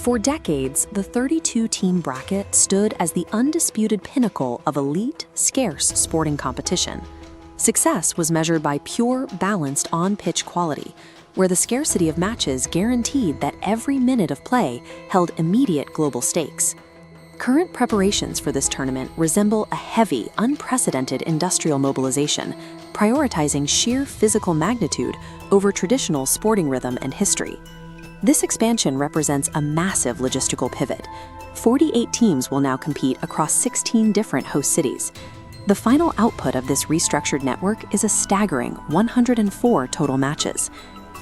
For decades, the 32-team bracket stood as the undisputed pinnacle of elite, scarce sporting competition. Success was measured by pure, balanced on-pitch quality, where the scarcity of matches guaranteed that every minute of play held immediate global stakes. Current preparations for this tournament resemble a heavy, unprecedented industrial mobilization, prioritizing sheer physical magnitude over traditional sporting rhythm and history. This expansion represents a massive logistical pivot. 48 teams will now compete across 16 different host cities. The final output of this restructured network is a staggering 104 total matches.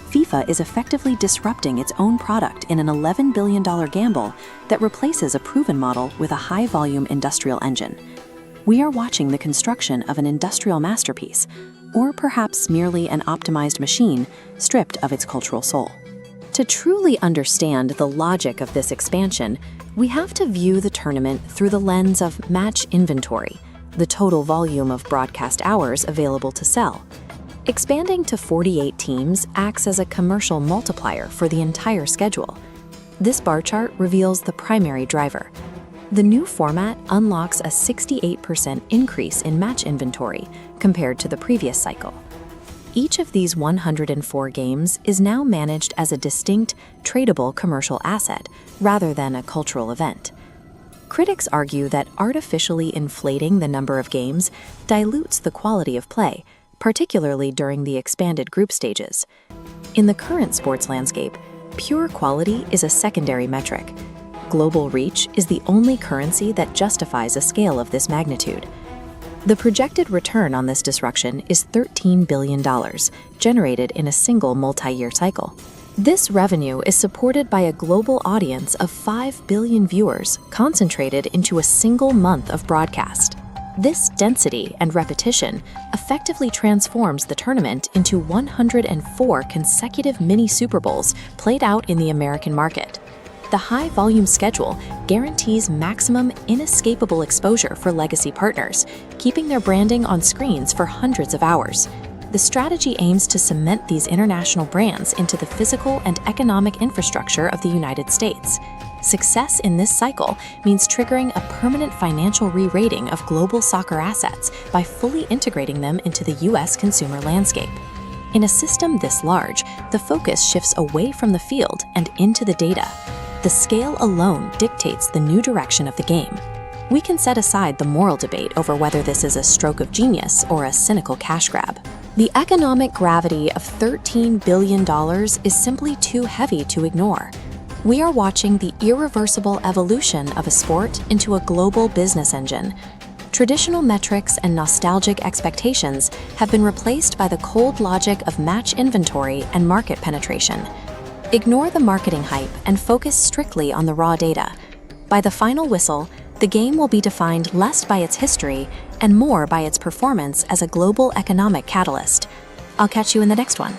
FIFA is effectively disrupting its own product in an $11 billion gamble that replaces a proven model with a high-volume industrial engine. We are watching the construction of an industrial masterpiece, or perhaps merely an optimized machine stripped of its cultural soul. To truly understand the logic of this expansion, we have to view the tournament through the lens of match inventory, the total volume of broadcast hours available to sell. Expanding to 48 teams acts as a commercial multiplier for the entire schedule. This bar chart reveals the primary driver. The new format unlocks a 68% increase in match inventory compared to the previous cycle. Each of these 104 games is now managed as a distinct, tradable commercial asset rather than a cultural event. Critics argue that artificially inflating the number of games dilutes the quality of play, particularly during the expanded group stages. In the current sports landscape, pure quality is a secondary metric. Global reach is the only currency that justifies a scale of this magnitude. The projected return on this disruption is $13 billion, generated in a single multi-year cycle. This revenue is supported by a global audience of 5 billion viewers concentrated into a single month of broadcast. This density and repetition effectively transforms the tournament into 104 consecutive mini Super Bowls played out in the American market. The high-volume schedule guarantees maximum inescapable exposure for legacy partners, keeping their branding on screens for hundreds of hours. The strategy aims to cement these international brands into the physical and economic infrastructure of the United States. Success in this cycle means triggering a permanent financial re-rating of global soccer assets by fully integrating them into the U.S. consumer landscape. In a system this large, the focus shifts away from the field and into the data. The scale alone dictates the new direction of the game. We can set aside the moral debate over whether this is a stroke of genius or a cynical cash grab. The economic gravity of $13 billion is simply too heavy to ignore. We are watching the irreversible evolution of a sport into a global business engine. Traditional metrics and nostalgic expectations have been replaced by the cold logic of match inventory and market penetration. Ignore the marketing hype and focus strictly on the raw data. By the final whistle, the game will be defined less by its history and more by its performance as a global economic catalyst. I'll catch you in the next one.